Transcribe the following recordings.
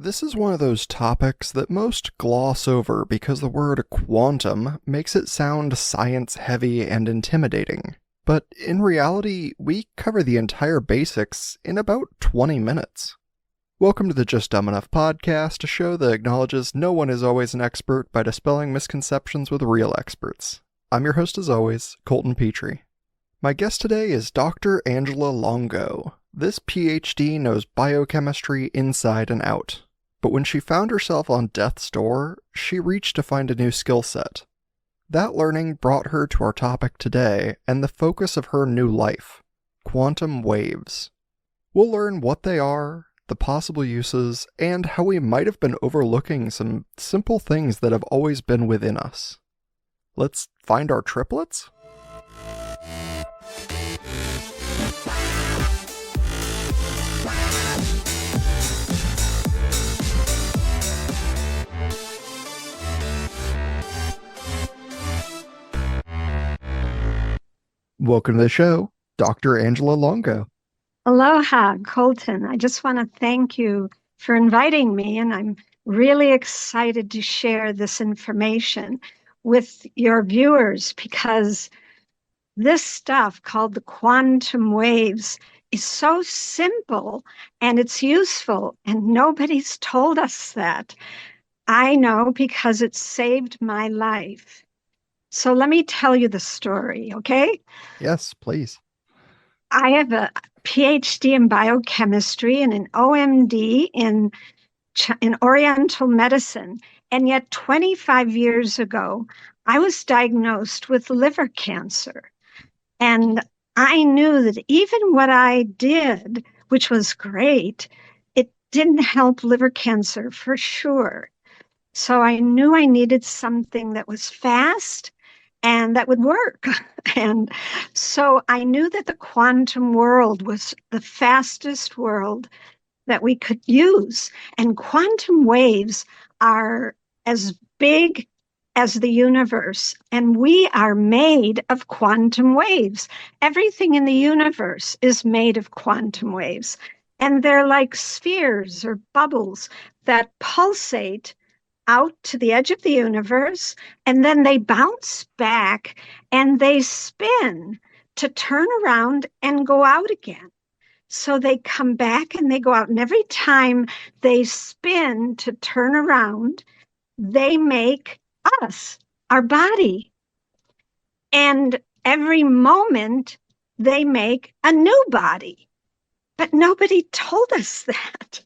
This is one of those topics that most gloss over because the word quantum makes it sound science heavy and intimidating. But in reality, we cover the entire basics in about 20 minutes. Welcome to the Just Dumb Enough podcast, a show that acknowledges no one is always an expert by dispelling misconceptions with real experts. I'm your host as always, Colton Petrie. My guest today is Dr. Angela Longo. This PhD knows biochemistry inside and out. But when she found herself on death's door, she reached to find a new skill set. That learning brought her to our topic today and the focus of her new life, quantum waves. We'll learn what they are, the possible uses, and how we might have been overlooking some simple things that have always been within us. Let's find our triplets? Welcome to the show, Dr. Angela Longo. Aloha, Colton. I just want to thank you for inviting me, and I'm really excited to share this information with your viewers because this stuff called the quantum waves is so simple and it's useful, and nobody's told us that. I know because it saved my life. So let me tell you the story, okay? Yes, please. I have a PhD in biochemistry and an OMD in Oriental medicine. And yet 25 years ago, I was diagnosed with liver cancer. And I knew that even what I did, which was great, it didn't help liver cancer for sure. So I knew I needed something that was fast and that would work. And so I knew that the quantum world was the fastest world that we could use. And quantum waves are as big as the universe, and we are made of quantum waves. Everything in the universe is made of quantum waves, and they're like spheres or bubbles that pulsate out to the edge of the universe, and then they bounce back and they spin to turn around and go out again. So they come back and they go out, and every time they spin to turn around, they make us, our body. And every moment they make a new body. But nobody told us that.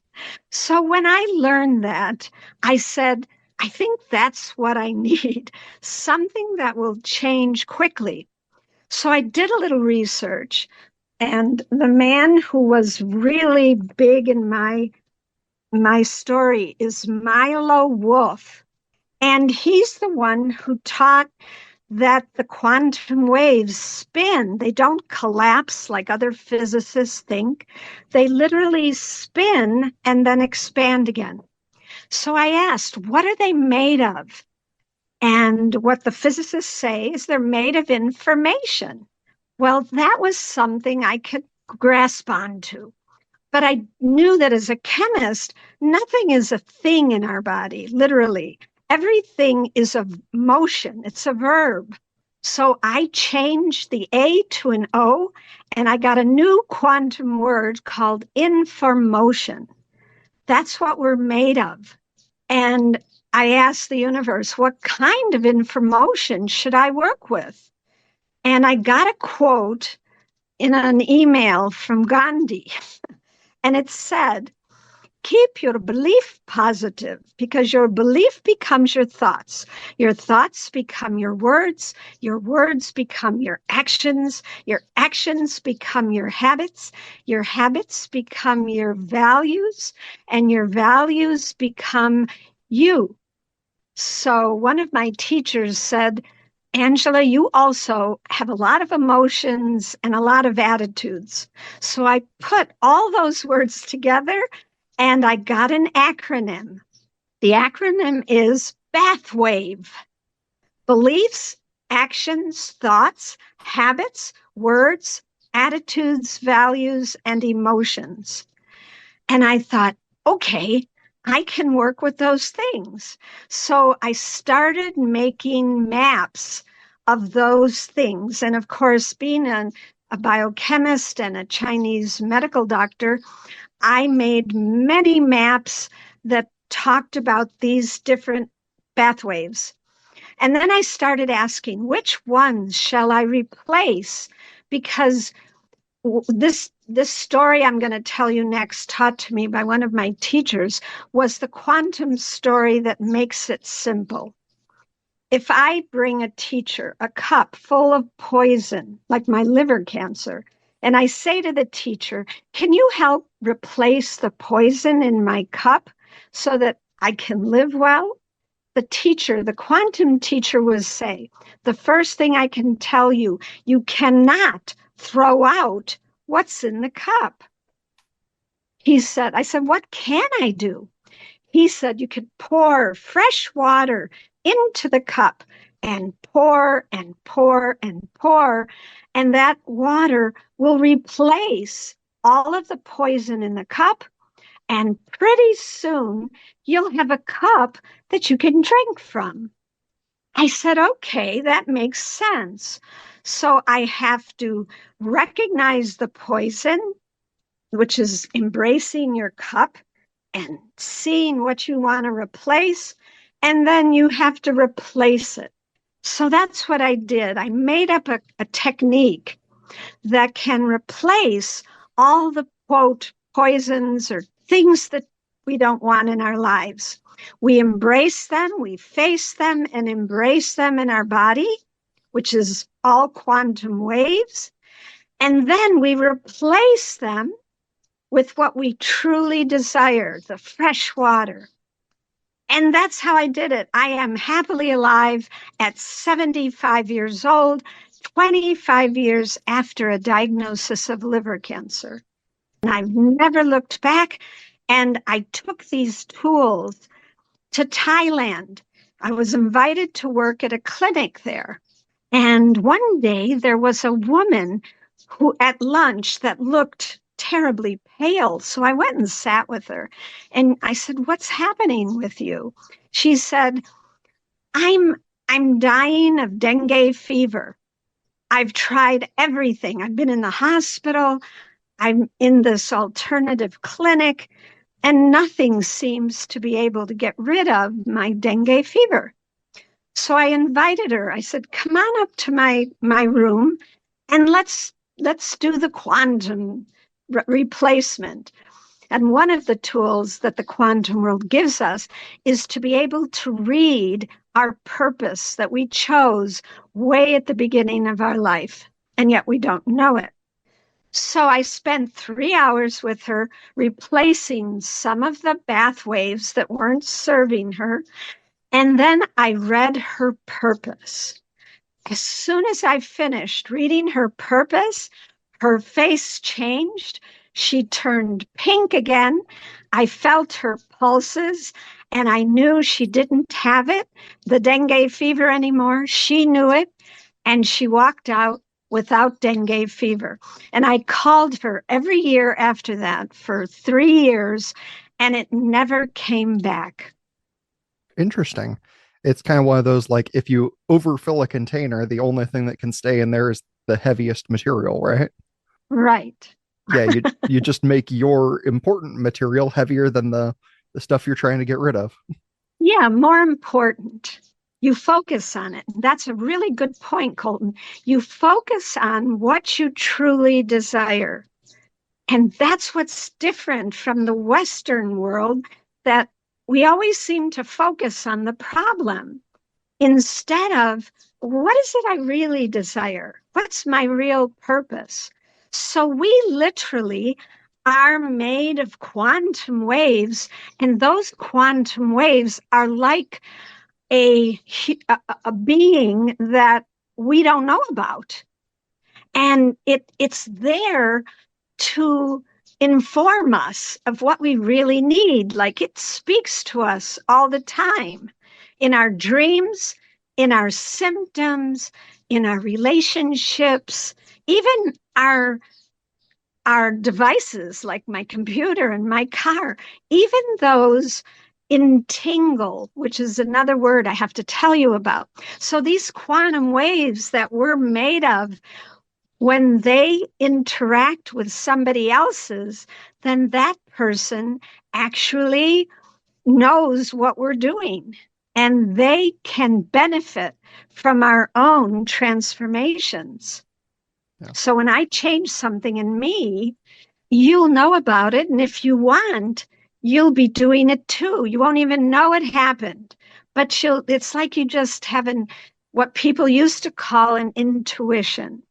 So when I learned that, I said, I think that's what I need, something that will change quickly. So I did a little research, and the man who was really big in my story is Milo Wolf. And he's the one who taught that the quantum waves spin. They don't collapse like other physicists think. They literally spin and then expand again. So I asked, what are they made of? And what the physicists say is they're made of information. Well, that was something I could grasp onto. But I knew that as a chemist, nothing is a thing in our body, literally. Everything is a motion, it's a verb. So I changed the A to an O, and I got a new quantum word called informotion. That's what we're made of. And I asked the universe, what kind of information should I work with? And I got a quote in an email from Gandhi, and it said, keep your belief positive because your belief becomes your thoughts become your words become your actions become your habits become your values, and your values become you. So one of my teachers said, Angela, you also have a lot of emotions and a lot of attitudes. So I put all those words together and I got an acronym. The acronym is BATHWAVE. Beliefs, actions, thoughts, habits, words, attitudes, values, and emotions. And I thought, okay, I can work with those things. So I started making maps of those things. And of course, being a biochemist and a Chinese medical doctor, I made many maps that talked about these different bath waves. And then I started asking, which ones shall I replace? Because this story I'm going to tell you next, taught to me by one of my teachers, was the quantum story that makes it simple. If I bring a teacher a cup full of poison, like my liver cancer, and I say to the teacher, can you help replace the poison in my cup so that I can live well? The teacher, the quantum teacher, will say, the first thing I can tell you, you cannot throw out what's in the cup. I said, what can I do? He said, you could pour fresh water into the cup and pour and pour and pour, and that water will replace all of the poison in the cup. And pretty soon you'll have a cup that you can drink from. I said, okay, that makes sense. So I have to recognize the poison, which is embracing your cup and seeing what you want to replace. And then you have to replace it. So that's what I did. I made up a technique that can replace all the quote poisons or things that we don't want in our lives. We embrace them, we face them and embrace them in our body, which is all quantum waves. And then we replace them with what we truly desire, the fresh water. And that's how I did it. I am happily alive at 75 years old, 25 years after a diagnosis of liver cancer. And I've never looked back. And I took these tools to Thailand. I was invited to work at a clinic there. And one day there was a woman who at lunch that looked terribly pale. So I went and sat with her and I said, what's happening with you? She said, I'm dying of dengue fever. I've tried everything. I've been in the hospital. I'm in this alternative clinic, and nothing seems to be able to get rid of my dengue fever. So I invited her. I said, come on up to my room and let's do the quantum replacement. And one of the tools that the quantum world gives us is to be able to read our purpose that we chose way at the beginning of our life, and yet we don't know it. So I spent 3 hours with her replacing some of the bath waves that weren't serving her. And then I read her purpose. As soon as I finished reading her purpose, her face changed. She turned pink again. I felt her pulses and I knew she didn't have it, the dengue fever anymore. She knew it and she walked out without dengue fever. And I called her every year after that for 3 years and it never came back. Interesting. It's kind of one of those, like, if you overfill a container, the only thing that can stay in there is the heaviest material, right? Right. Yeah, you just make your important material heavier than the stuff you're trying to get rid of. Yeah, more important. You focus on it. That's a really good point, Colton. You focus on what you truly desire. And that's what's different from the Western world, that we always seem to focus on the problem instead of what is it I really desire? What's my real purpose? So we literally are made of quantum waves, and those quantum waves are like a being that we don't know about. And it's there to inform us of what we really need. Like it speaks to us all the time in our dreams, in our symptoms, in our relationships, even our our devices like my computer and my car, even those entangle, which is another word I have to tell you about. So these quantum waves that we're made of, when they interact with somebody else's, then that person actually knows what we're doing and they can benefit from our own transformations. Yeah. So when I change something in me, you'll know about it. And if you want, you'll be doing it too. You won't even know it happened. But it's like you just having what people used to call an intuition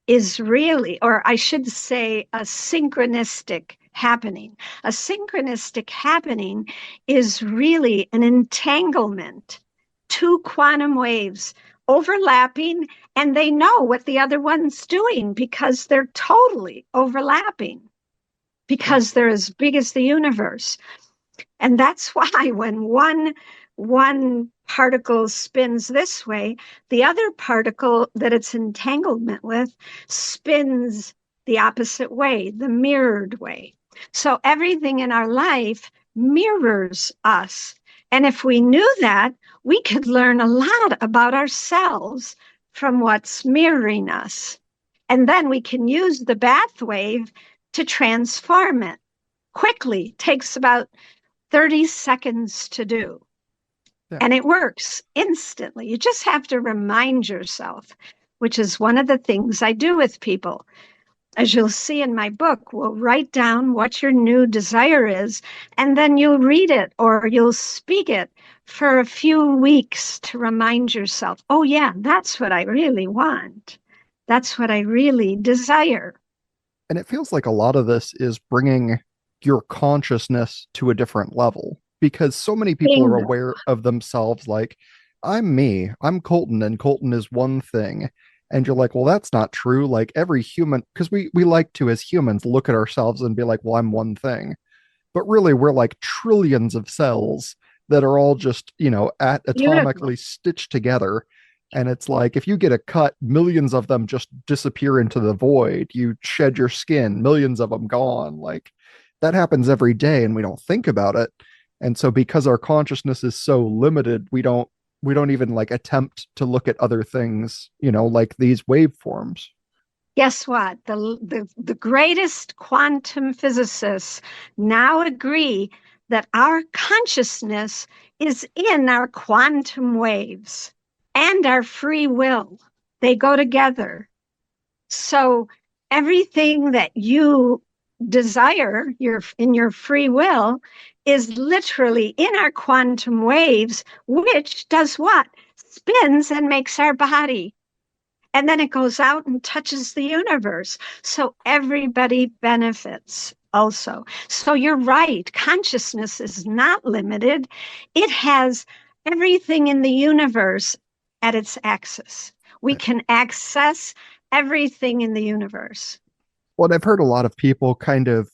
is really, or I should say, a synchronistic happening. A synchronistic happening is really an entanglement, two quantum waves overlapping, and they know what the other one's doing because they're totally overlapping, because they're as big as the universe. And that's why when one particle spins this way, the other particle that it's entanglement with spins the opposite way, the mirrored way. So everything in our life mirrors us. And if we knew that, we could learn a lot about ourselves from what's mirroring us. And then we can use the bath wave to transform it quickly. Takes about 30 seconds to do. Yeah. And it works instantly. You just have to remind yourself, which is one of the things I do with people. As you'll see in my book, we'll write down what your new desire is, and then you'll read it or you'll speak it for a few weeks to remind yourself, oh yeah, that's what I really want. That's what I really desire. And it feels like a lot of this is bringing your consciousness to a different level because so many people are Bingo. aware of themselves like, I'm me, I'm Colton, and Colton is one thing. And you're like, well, that's not true. Like every human, because we like to, as humans, look at ourselves and be like, well, I'm one thing. But really, we're like trillions of cells that are all just, Beautiful. atomically stitched together. And it's like if you get a cut, millions of them just disappear into the void. You shed your skin, millions of them gone. Like that happens every day and we don't think about it. And so because our consciousness is so limited, we don't even like attempt to look at other things, like these waveforms. Guess what? The greatest quantum physicists now agree that our consciousness is in our quantum waves and our free will. They go together. So everything that you desire in your free will is literally in our quantum waves, which does what? Spins and makes our body. And then it goes out and touches the universe. So everybody benefits also. So you're right. Consciousness is not limited. It has everything in the universe at its axis. We can access everything in the universe. Well, I've heard a lot of people kind of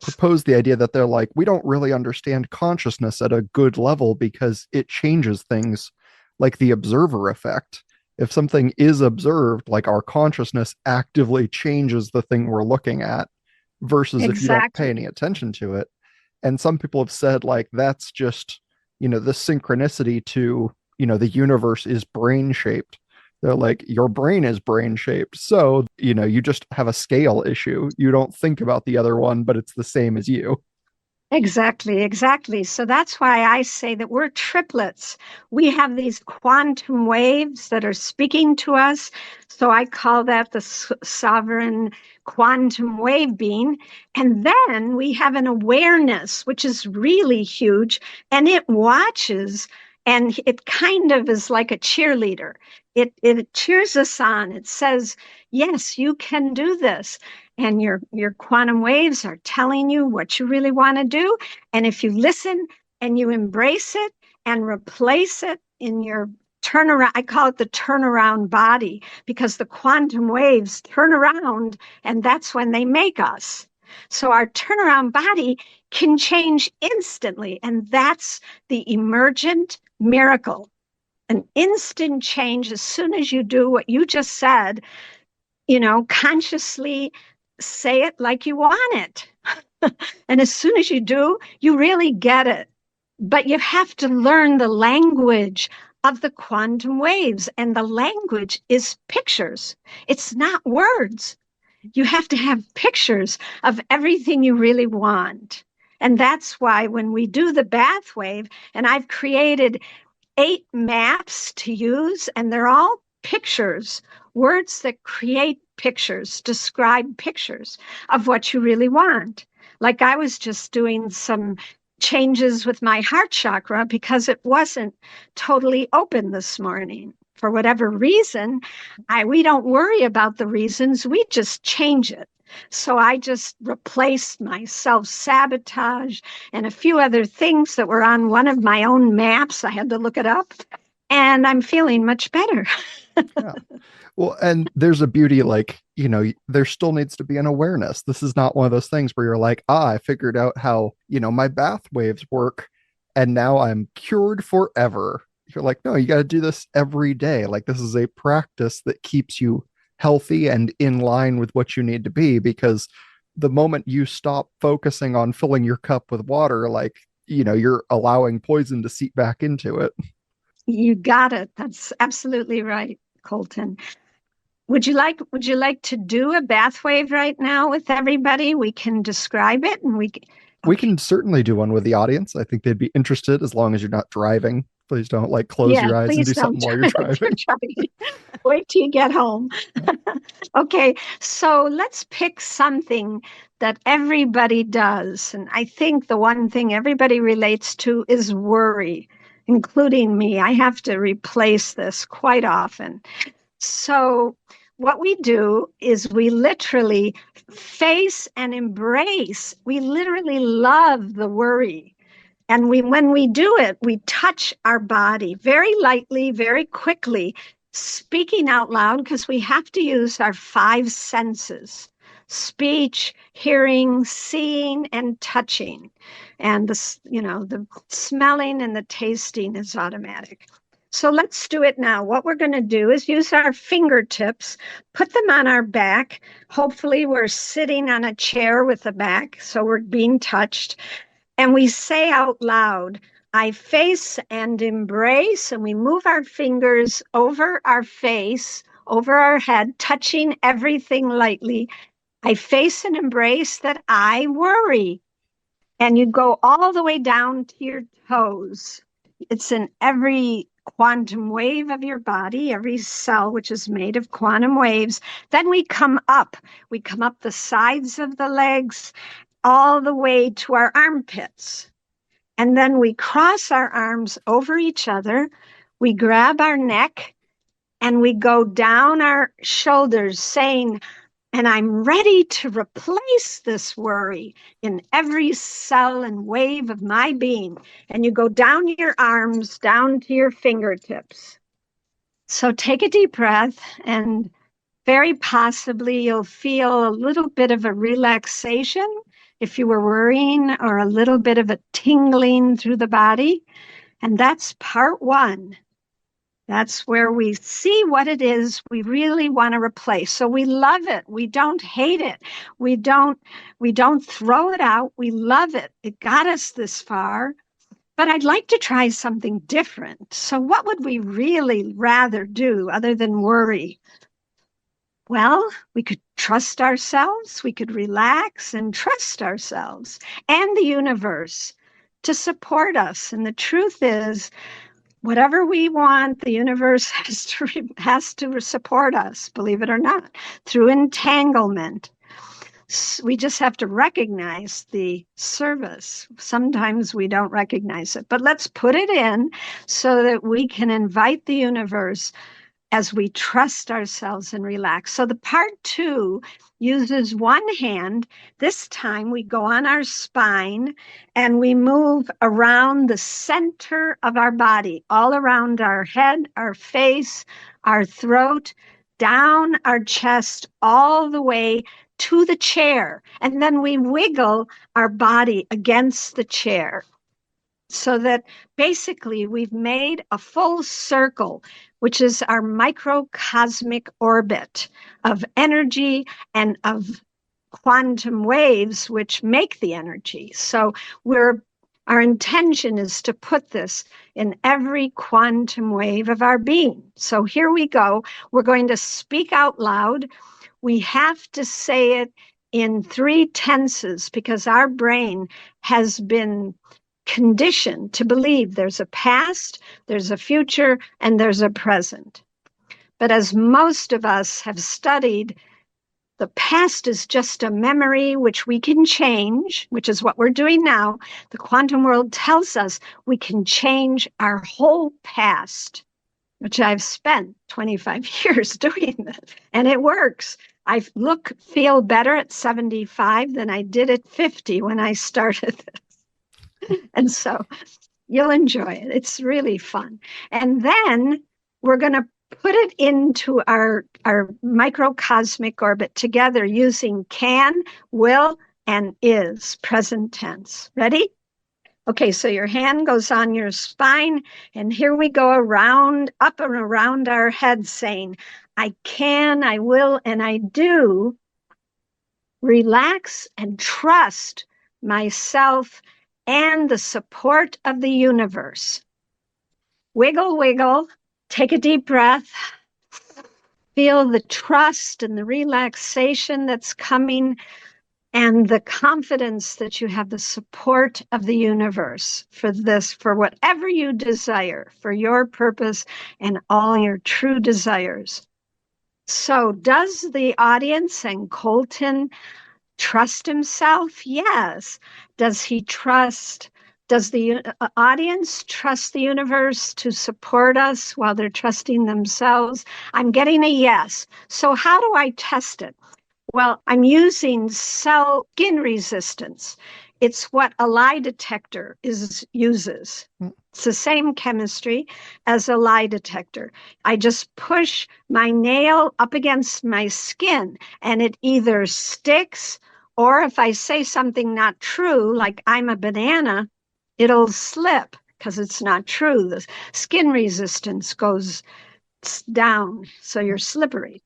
propose the idea that they're like, we don't really understand consciousness at a good level because it changes things like the observer effect. If something is observed, like our consciousness actively changes the thing we're looking at versus if you don't pay any Exactly. attention to it. And some people have said, like, that's just, the synchronicity to, the universe is brain shaped. They're like, your brain is brain shaped. So, you just have a scale issue. You don't think about the other one, but it's the same as you. Exactly, exactly. So that's why I say that we're triplets. We have these quantum waves that are speaking to us. So I call that the sovereign quantum wave being. And then we have an awareness, which is really huge, and it watches and it kind of is like a cheerleader. It cheers us on. It says, yes, you can do this, and your quantum waves are telling you what you really want to do. And if you listen and you embrace it and replace it in your turnaround, I call it the turnaround body, because the quantum waves turn around and that's when they make us. So our turnaround body can change instantly, and that's the emergent miracle. An instant change as soon as you do what you just said, consciously say it like you want it. And as soon as you do, you really get it. But you have to learn the language of the quantum waves, and the language is pictures. It's not words. You have to have pictures of everything you really want. And that's why when we do the bath wave, and I've created 8 maps to use, and they're all pictures, words that create pictures, describe pictures of what you really want. Like I was just doing some changes with my heart chakra because it wasn't totally open this morning. For whatever reason, we don't worry about the reasons, we just change it. So I just replaced my self-sabotage and a few other things that were on one of my own maps. I had to look it up, and I'm feeling much better. Yeah. Well, and there's a beauty, like, there still needs to be an awareness. This is not one of those things where you're like, I figured out how, my bath waves work and now I'm cured forever. You're like, no, you got to do this every day. Like, this is a practice that keeps you healthy and in line with what you need to be, because the moment you stop focusing on filling your cup with water, like, you're allowing poison to seep back into it. You got it. That's absolutely right, Colton. Would you like to do a bath wave right now with everybody? We can describe it, and We okay. can certainly do one with the audience. I think they'd be interested, as long as you're not driving. Please don't like close Yeah, your eyes and please do don't something while you're driving. try. Wait till you get home. Okay, so let's pick something that everybody does. And I think the one thing everybody relates to is worry, including me. I have to replace this quite often. So, what we do is we literally face and embrace, we literally love the worry. And when we do it, we touch our body very lightly, very quickly, speaking out loud, because we have to use our 5 senses: speech, hearing, seeing, and touching. And the smelling and the tasting is automatic. So let's do it now. What we're going to do is use our fingertips, put them on our back. Hopefully, we're sitting on a chair with the back, so we're being touched. And we say out loud, I face and embrace, and we move our fingers over our face, over our head, touching everything lightly. I face and embrace that I worry. And you go all the way down to your toes. It's in every quantum wave of your body, every cell, which is made of quantum waves. Then we come up. We come up the sides of the legs all the way to our armpits. And then we cross our arms over each other. We grab our neck and we go down our shoulders, saying, and I'm ready to replace this worry in every cell and wave of my being. And you go down your arms, down to your fingertips. So take a deep breath, and very possibly you'll feel a little bit of a relaxation if you were worrying, or a little bit of a tingling through the body. And that's part 1. That's where we see what it is we really want to replace. So we love it. We don't hate it. We don't throw it out. We love it. It got us this far. But I'd like to try something different. So what would we really rather do other than worry? Well, we could trust ourselves. We could relax and trust ourselves and the universe to support us. And the truth is, whatever we want, the universe has to support us, believe it or not, through entanglement. We just have to recognize the service. Sometimes we don't recognize it, but let's put it in so that we can invite the universe as we trust ourselves and relax. So the part 2 uses one hand. This time we go on our spine and we move around the center of our body, all around our head, our face, our throat, down our chest, all the way to the chair. And then we wiggle our body against the chair, so that basically we've made a full circle, which is our microcosmic orbit of energy and of quantum waves which make the energy. So our intention is to put this in every quantum wave of our being. So here we go. We're going to speak out loud. We have to say it in 3 tenses because our brain has been conditioned to believe there's a past, there's a future, and there's a present. But as most of us have studied, the past is just a memory which we can change, which is what we're doing now. The quantum world tells us we can change our whole past, which I've spent 25 years doing this, and it works. I feel better at 75 than I did at 50 when I started this. And so you'll enjoy it. It's really fun. And then we're going to put it into our microcosmic orbit together using can, will, and is, present tense. Ready? Okay, so your hand goes on your spine, and here we go around, up and around our head saying, I can, I will, and I do relax and trust myself and the support of the universe. Wiggle, wiggle, take a deep breath. Feel the trust and the relaxation that's coming and the confidence that you have the support of the universe for this, for whatever you desire, for your purpose and all your true desires. So does the audience and Colton trust himself? Yes. Does the audience trust the universe to support us while they're trusting themselves? I'm getting a yes. So how do I test it? Well, I'm using skin resistance. It's what a lie detector uses. It's the same chemistry as a lie detector. I just push my nail up against my skin and it either sticks, or if I say something not true, like I'm a banana, it'll slip because it's not true. The skin resistance goes down, so you're slippery.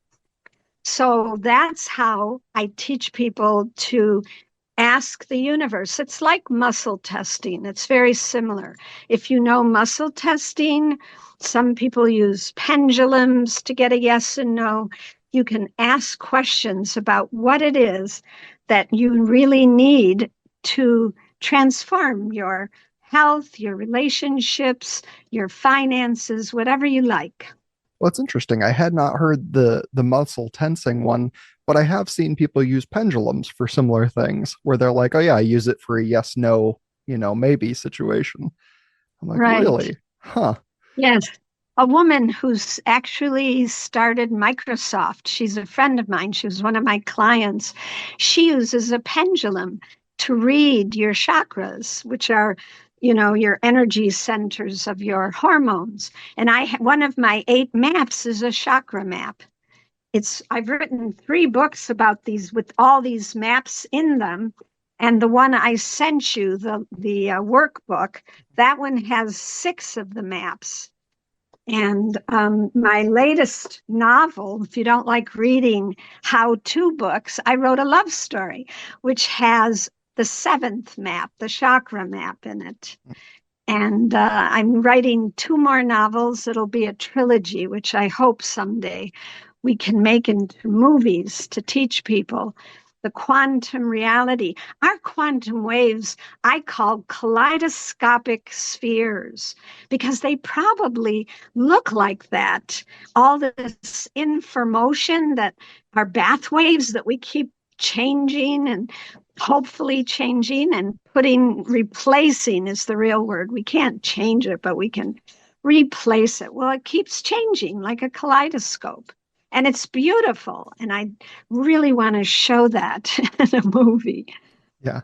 So that's how I teach people to ask the universe. It's like muscle testing. It's very similar. If you know muscle testing, some people use pendulums to get a yes and no. You can ask questions about what it is that you really need to transform your health, your relationships, your finances, whatever you like. Well, it's interesting. I had not heard the muscle tensing one, but I have seen people use pendulums for similar things where they're like, "Oh yeah, I use it for a yes, no, maybe situation." I'm like, Right. "Really? Huh." Yes. A woman who's actually started Microsoft. She's a friend of mine. She was one of my clients. She uses a pendulum to read your chakras, which are, your energy centers of your hormones. And one of my 8 maps is a chakra map. I've written 3 books about these with all these maps in them. And the one I sent you, the workbook, that one has 6 of the maps. And my latest novel, if you don't like reading how-to books, I wrote a love story, which has the 7th map, the chakra map in it. And I'm writing 2 more novels. It'll be a trilogy, which I hope someday we can make into movies to teach people the quantum reality. Our quantum waves, I call kaleidoscopic spheres because they probably look like that. All this information that are bath waves that we keep changing and hopefully changing and replacing is the real word. We can't change it, but we can replace it. Well, it keeps changing like a kaleidoscope. And it's beautiful. And I really want to show that in a movie. Yeah.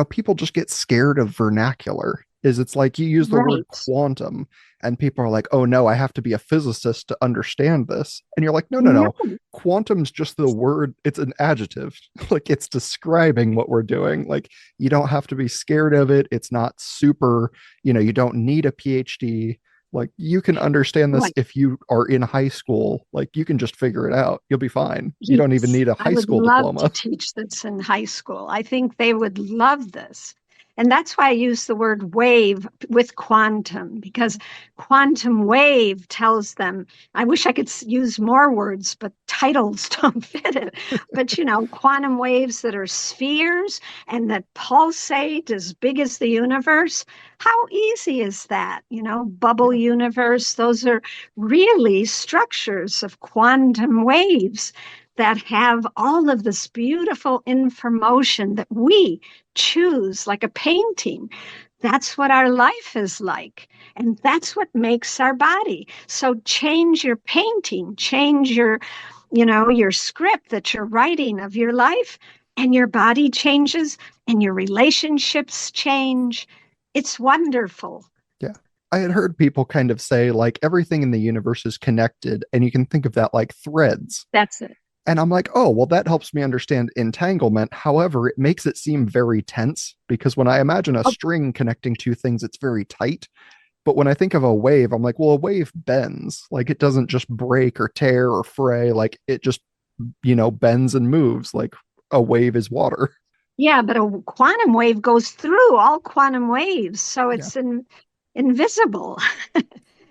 People just get scared of vernacular. It's like you use the word Right. quantum and people are like, "Oh no, I have to be a physicist to understand this." And you're like, "No, no, No, no. Quantum's just the word, it's an adjective." Like it's describing what we're doing. Like you don't have to be scared of it. It's not super, you don't need a PhD Like, you can understand this Right. if you are in high school. Like, you can just figure it out. You'll be fine. You don't even Yes, need a I high would school love to diploma. teach this in high school. I think they would love this. And that's why I use the word wave with quantum, because quantum wave tells them, I wish I could use more words, but titles don't fit it. But quantum waves that are spheres and that pulsate as big as the universe. How easy is that? Bubble Yeah. universe, those are really structures of quantum waves that have all of this beautiful information that we choose, like a painting. That's what our life is like. And that's what makes our body. So change your painting, change your script that you're writing of your life, and your body changes and your relationships change. It's wonderful. Yeah. I had heard people kind of say, like, everything in the universe is connected, and you can think of that like threads. That's it. And I'm like, oh, well, that helps me understand entanglement. However, it makes it seem very tense because when I imagine a Oh, string connecting two things, it's very tight. But when I think of a wave, I'm like, well, a wave bends. Like, it doesn't just break or tear or fray. Like, it just, bends and moves like a wave is water. yeah, but a quantum wave goes through all quantum waves, so Yeah. it's invisible.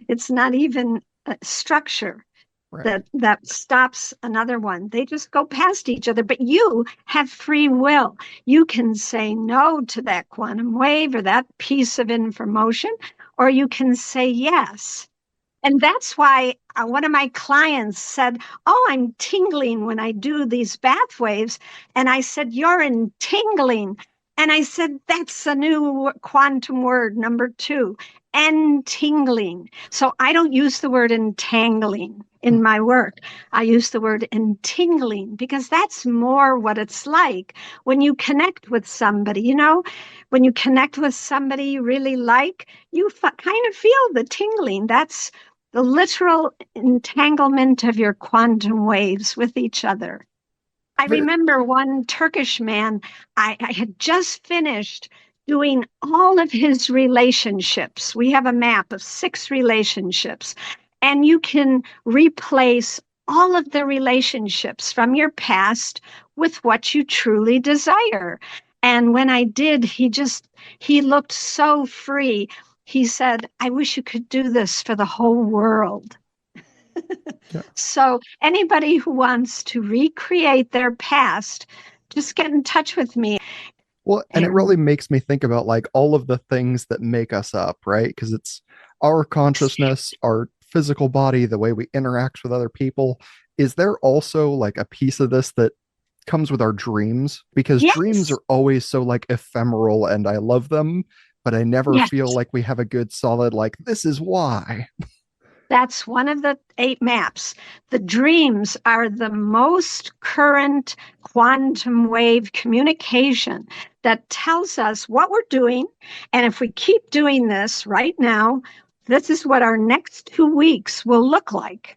It's not even a structure Right. that stops another one. They just go past each other. But you have free will. You can say no to that quantum wave or that piece of information, or you can say yes. And that's why one of my clients said, oh, I'm tingling when I do these bath waves. And I said, you're in tingling. And I said, that's a new quantum word, number two, entangling. So I don't use the word entangling Hmm. in my work. I use the word entangling because that's more what it's like when you connect with somebody. When you connect with somebody you really like, you kind of feel the tingling. That's the literal entanglement of your quantum waves with each other. I Very. remember one Turkish man, I had just finished doing all of his relationships. We have a map of 6 relationships, and you can replace all of the relationships from your past with what you truly desire. And when I did, he looked so free. He said, I wish you could do this for the whole world. Yeah. So, anybody who wants to recreate their past, just get in touch with me. Well, and it really And makes me think about like all of the things that make us up, right? Because it's our consciousness, our physical body, the way we interact with other people. Is there also like a piece of this that comes with our dreams? Because dreams yes, are always so like ephemeral and I love them, but I never yes, feel like we have a good solid, like, this is why. that's one of the 8 maps. The dreams are the most current quantum wave communication that tells us what we're doing. And if we keep doing this right now, this is what our next 2 weeks will look like.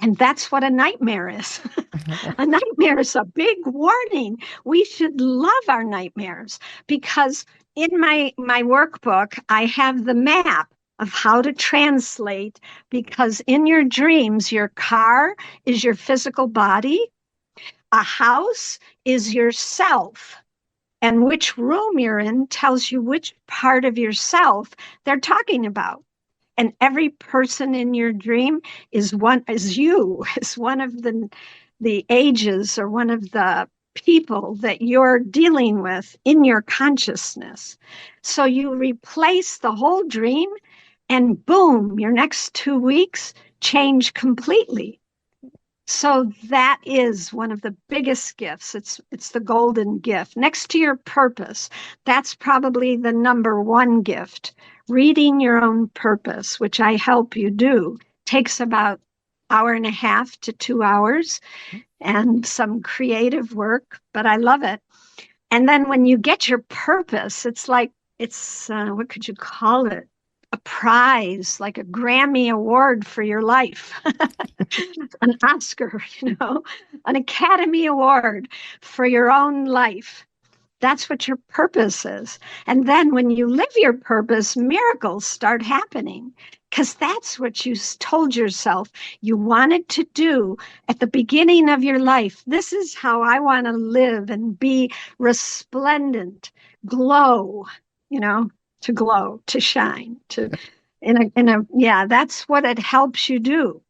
And that's what a nightmare is. A nightmare is a big warning. We should love our nightmares because in my workbook, I have the map of how to translate because in your dreams, your car is your physical body, a house is yourself. And which room you're in tells you which part of yourself they're talking about. And every person in your dream is you, is one of the ages or one of the people that you're dealing with in your consciousness. So you replace the whole dream and boom, your next 2 weeks change completely. So that is one of the biggest gifts. It's the golden gift. Next to your purpose, that's probably the number one gift. Reading your own purpose, which I help you do, takes about hour and a half to 2 hours and some creative work, but I love it. And then when you get your purpose, it's like it's what could you call it? A prize, like a Grammy award for your life. An Oscar, an Academy Award for your own life. That's what your purpose is. And then when you live your purpose, miracles start happening because that's what you told yourself you wanted to do at the beginning of your life. This is how I want to live and be resplendent, glow, you know, to glow, to shine, to yeah, that's what it helps you do.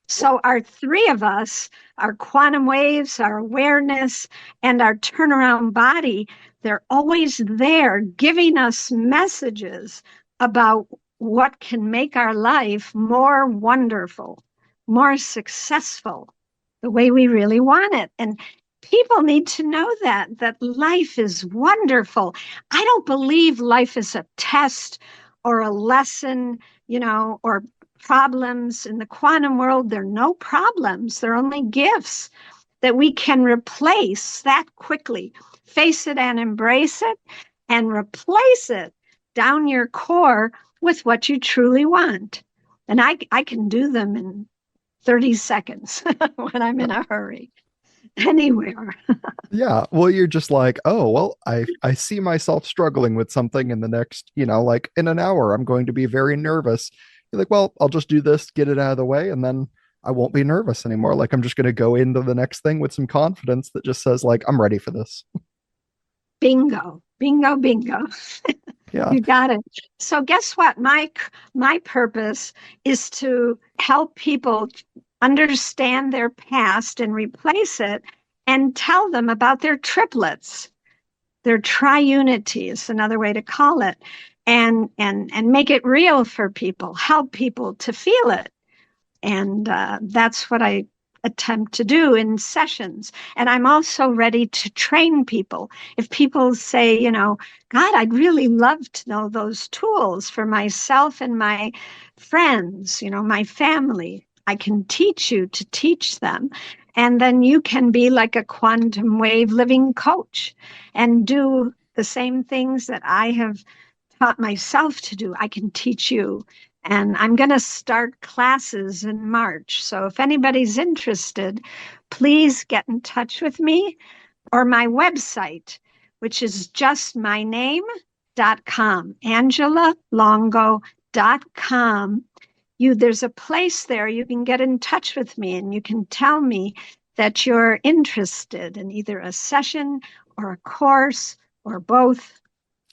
So our three of us, our quantum waves, our awareness, and our turnaround body, they're always there giving us messages about what can make our life more wonderful, more successful, the way we really want it. And people need to know that life is wonderful. I don't believe life is a test or a lesson, or problems. In the quantum world. There are no problems, they're only gifts that we can replace that quickly. Face it and embrace it, and replace it down your core with what you truly want. And I can do them in 30 seconds when I'm in a hurry, anywhere. Yeah, well, you're just like, oh, well, I see myself struggling with something in the next, like in an hour, I'm going to be very nervous. You're like, well, I'll just do this, get it out of the way, and then I won't be nervous anymore. Like I'm just going to go into the next thing with some confidence that just says like, I'm ready for this. Bingo, bingo, bingo. Yeah. You got it. So guess what? My purpose is to help people understand their past and replace it, and tell them about their triplets. Their triunity is another way to call it, and make it real for people, help people to feel it. And that's what I attempt to do in sessions. And I'm also ready to train people. If people say, God, I'd really love to know those tools for myself and my friends, my family, I can teach you to teach them. And then you can be like a quantum wave living coach and do the same things that I have taught myself to do. I can teach you. And I'm going to start classes in March. So if anybody's interested, please get in touch with me, or my website, which is just my name.com, angelalongo.com. There's a place there you can get in touch with me, and you can tell me that you're interested in either a session or a course or both.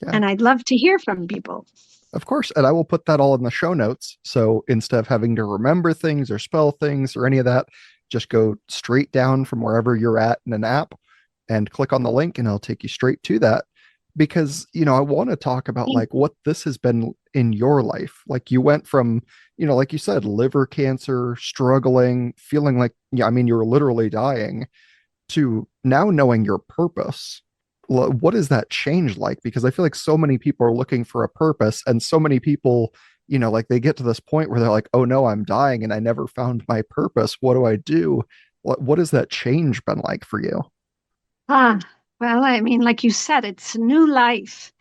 Yeah. And I'd love to hear from people. Of course. And I will put that all in the show notes. So instead of having to remember things or spell things or any of that, just go straight down from wherever you're at in an app and click on the link and it'll take you straight to that. Because, I want to talk about like what this has been in your life. Like you went from, like you said, liver cancer, struggling, feeling like, yeah, I mean, you were literally dying, to now knowing your purpose. What is that change like? Because I feel like so many people are looking for a purpose, and so many people, like they get to this point where they're like, oh no, I'm dying and I never found my purpose. What do I do? What has that change been like for you? Well, I mean, like you said, it's a new life.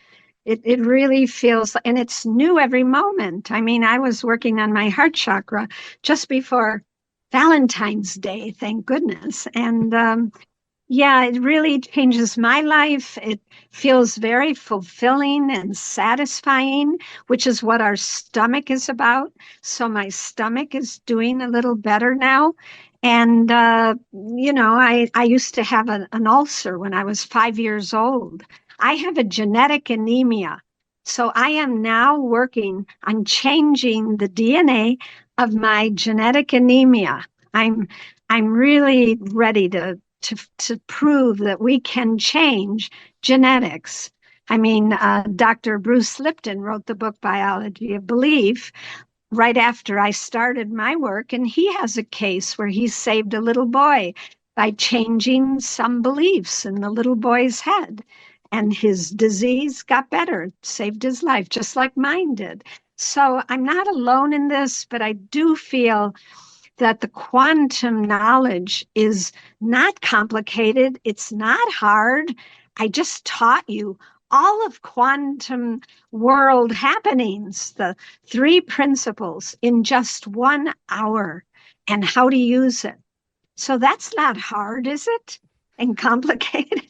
It really feels, and it's new every moment. I mean, I was working on my heart chakra just before Valentine's Day, thank goodness. And yeah, it really changes my life. It feels very fulfilling and satisfying, which is what our stomach is about. So my stomach is doing a little better now. And, I used to have an ulcer when I was 5 years old. I have a genetic anemia. So I am now working on changing the DNA of my genetic anemia. I'm really ready to prove that we can change genetics. I mean, Dr. Bruce Lipton wrote the book Biology of Belief right after I started my work, and he has a case where he saved a little boy by changing some beliefs in the little boy's head, and his disease got better, saved his life, just like mine did. So I'm not alone in this, but I do feel that the quantum knowledge is not complicated. It's not hard. I just taught you all of quantum world happenings, the three principles in just 1 hour, and how to use it. So that's not hard, is it? And complicated?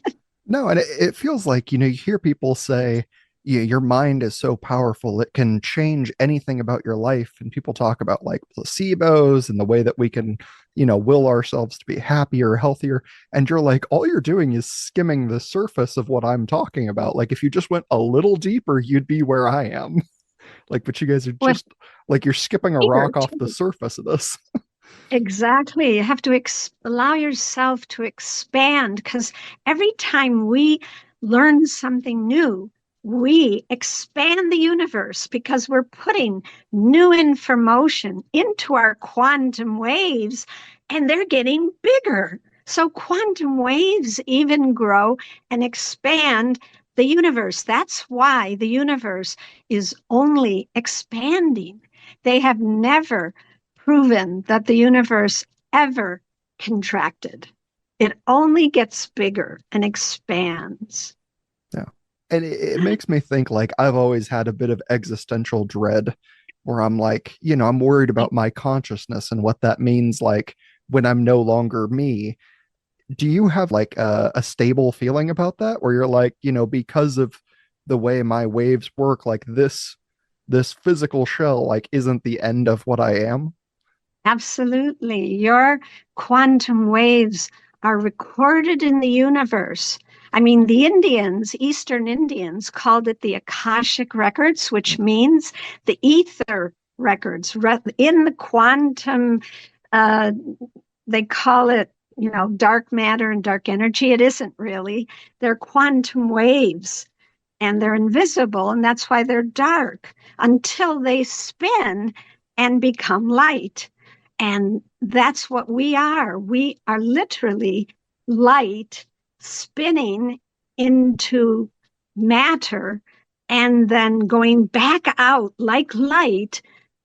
No, and it feels like, you hear people say, yeah, your mind is so powerful. It can change anything about your life. And people talk about like placebos and the way that we can, will ourselves to be happier, healthier. And you're like, all you're doing is skimming the surface of what I'm talking about. Like, if you just went a little deeper, you'd be where I am. Like, but you guys are With just like, you're skipping a fear, rock off the too. surface of this. Exactly. You have to allow yourself to expand because every time we learn something new, we expand the universe because we're putting new information into our quantum waves and they're getting bigger. So quantum waves even grow and expand the universe. That's why the universe is only expanding. They have never proven that the universe ever contracted. It only gets bigger and expands. Yeah. And it makes me think like I've always had a bit of existential dread where I'm like, I'm worried about my consciousness and what that means like when I'm no longer me. Do you have like a stable feeling about that where you're like, because of the way my waves work, like this physical shell like isn't the end of what I am? Absolutely. Your quantum waves are recorded in the universe. I mean, the Indians, Eastern Indians, called it the Akashic records, which means the ether records. In the quantum, uh, they call it, dark matter and dark energy. It isn't really. They're quantum waves and they're invisible, and that's why they're dark until they spin and become light. And that's what we are. We are literally light spinning into matter and then going back out like light,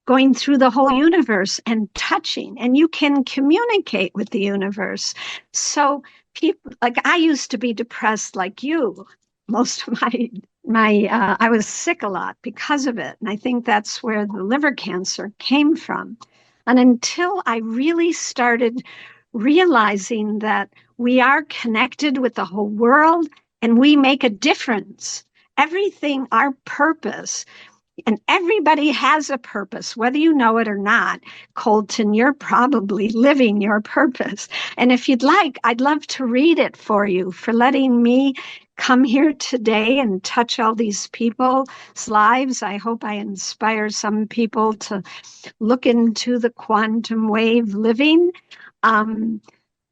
going through the whole universe and touching. And you can communicate with the universe. So people like I used to be depressed like you. Most of my I was sick a lot because of it. And I think that's where the liver cancer came from. And until I really started realizing that we are connected with the whole world and we make a difference, everything, our purpose, and everybody has a purpose, whether you know it or not. Colton, you're probably living your purpose. And if you'd like, I'd love to read it for you for letting me come here today and touch all these people's lives. I hope I inspire some people to look into the quantum wave living. Um,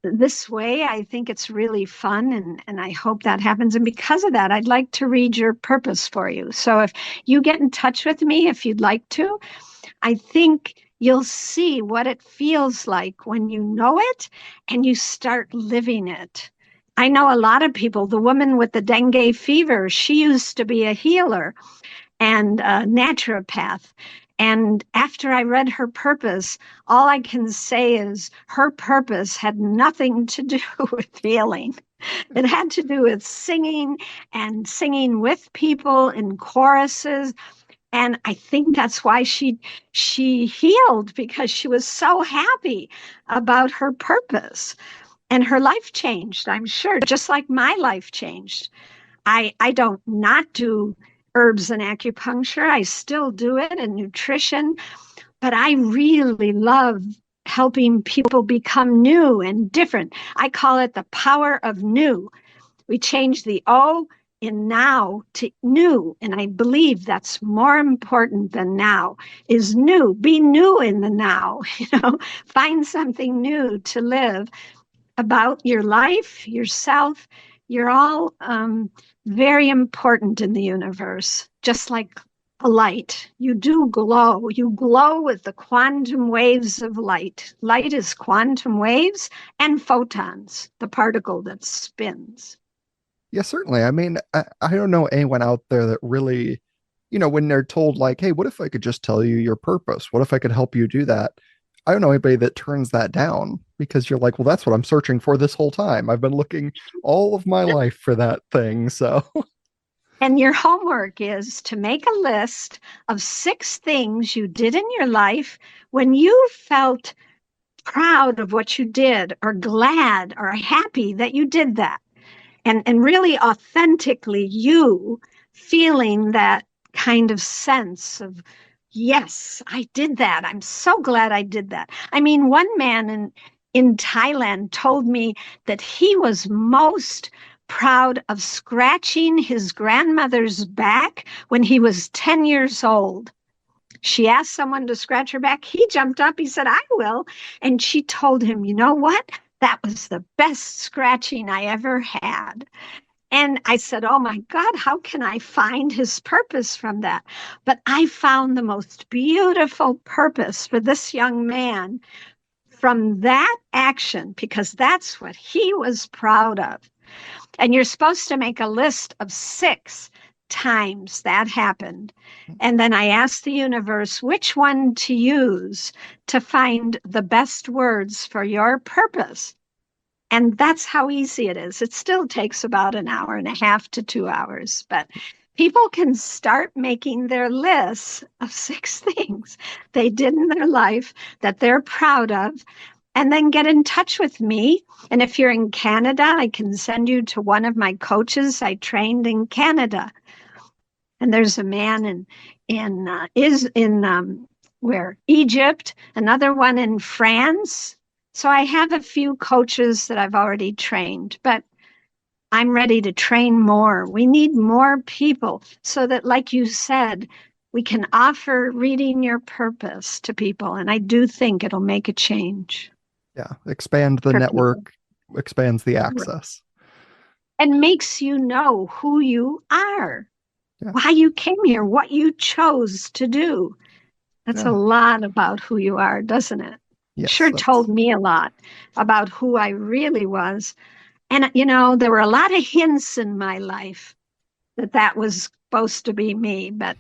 this way, I think it's really fun, and I hope that happens. And because of that, I'd like to read your purpose for you. So if you get in touch with me, if you'd like to, I think you'll see what it feels like when you know it and you start living it. I know a lot of people, the woman with the dengue fever, she used to be a healer and a naturopath. And after I read her purpose, all I can say is her purpose had nothing to do with healing. It had to do with singing and singing with people in choruses. And I think that's why she healed, because she was so happy about her purpose. And her life changed, I'm sure, just like my life changed. I don't not do herbs and acupuncture. I still do it, and nutrition, but I really love helping people become new and different. I call it the power of new. We change the O in now to new, and I believe that's more important than now is new. Be new in the now, find something new to live about your life, yourself. You're all very important in the universe, just like a light. You do glow. You glow with the quantum waves of light. Light is quantum waves and photons, the particle that spins. Yeah, certainly. I mean, I don't know anyone out there that really, when they're told, like, hey, what if I could just tell you your purpose? What if I could help you do that? I don't know anybody that turns that down because you're like, well, that's what I'm searching for this whole time. I've been looking all of my life for that thing. So, And your homework is to make a list of 6 things you did in your life when you felt proud of what you did, or glad or happy that you did that. And really authentically you feeling that kind of sense of, yes, I did that. I'm so glad I did that. I mean, one man in Thailand told me that he was most proud of scratching his grandmother's back when he was 10 years old. She asked someone to scratch her back. He jumped up. He said, I will. And she told him, you know what? That was the best scratching I ever had. And I said, oh my God, how can I find his purpose from that? But I found the most beautiful purpose for this young man from that action, because that's what he was proud of. And you're supposed to make a list of 6 times that happened. And then I asked the universe which one to use to find the best words for your purpose. And that's how easy it is. It still takes about an hour and a half to 2 hours, but people can start making their lists of 6 things they did in their life that they're proud of, and then get in touch with me. And if you're in Canada, I can send you to one of my coaches I trained in Canada. And there's a man in Egypt, another one in France. So I have a few coaches that I've already trained, but I'm ready to train more. We need more people so that, like you said, we can offer reading your purpose to people. And I do think it'll make a change. Yeah, expand the network, people. Expands the access. And makes you know who you are, why you came here, what you chose to do. That's a lot about who you are, doesn't it? Yes, sure told me a lot about who I really was. And, you know, there were a lot of hints in my life that was supposed to be me, but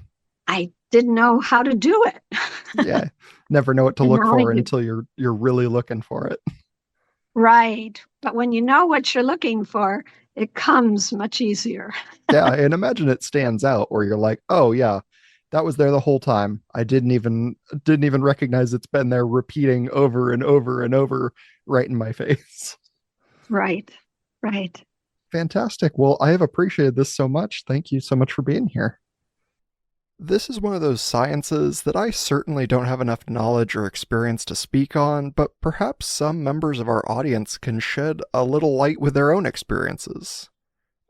I didn't know how to do it. Yeah, never know what to look for until you're really looking for it. Right. But when you know what you're looking for, it comes much easier. Yeah, and imagine it stands out where you're like, oh yeah, that was there the whole time. I didn't even recognize it's been there, repeating over and over and over right in my face. Right. Right. Fantastic. Well, I have appreciated this so much. Thank you so much for being here. This is one of those sciences that I certainly don't have enough knowledge or experience to speak on, but perhaps some members of our audience can shed a little light with their own experiences.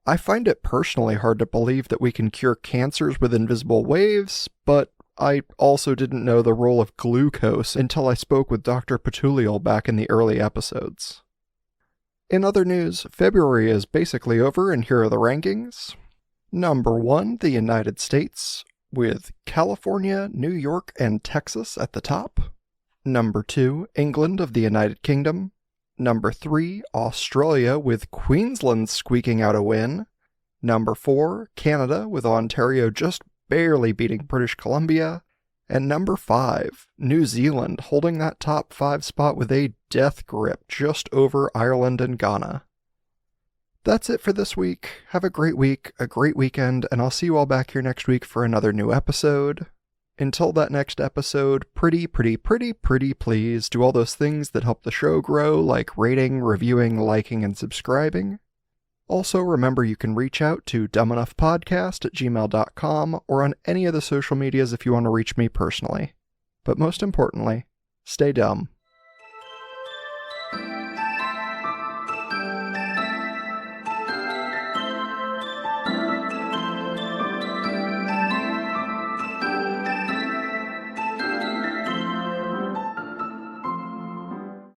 I find it personally hard to believe that we can cure cancers with invisible waves, but I also didn't know the role of glucose until I spoke with Dr. Poothulil back in the early episodes. In other news, February is basically over, and here are the rankings. Number 1, the United States, with California, New York, and Texas at the top. Number 2, England of the United Kingdom. Number 3, Australia, with Queensland squeaking out a win. Number 4, Canada, with Ontario just barely beating British Columbia. And number 5, New Zealand, holding that top 5 spot with a death grip just over Ireland and Ghana. That's it for this week. Have a great week, a great weekend, and I'll see you all back here next week for another new episode. Until that next episode, pretty please do all those things that help the show grow, like rating, reviewing, liking, and subscribing. Also, remember you can reach out to dumbenoughpodcast@gmail.com or on any of the social medias if you want to reach me personally. But most importantly, stay dumb.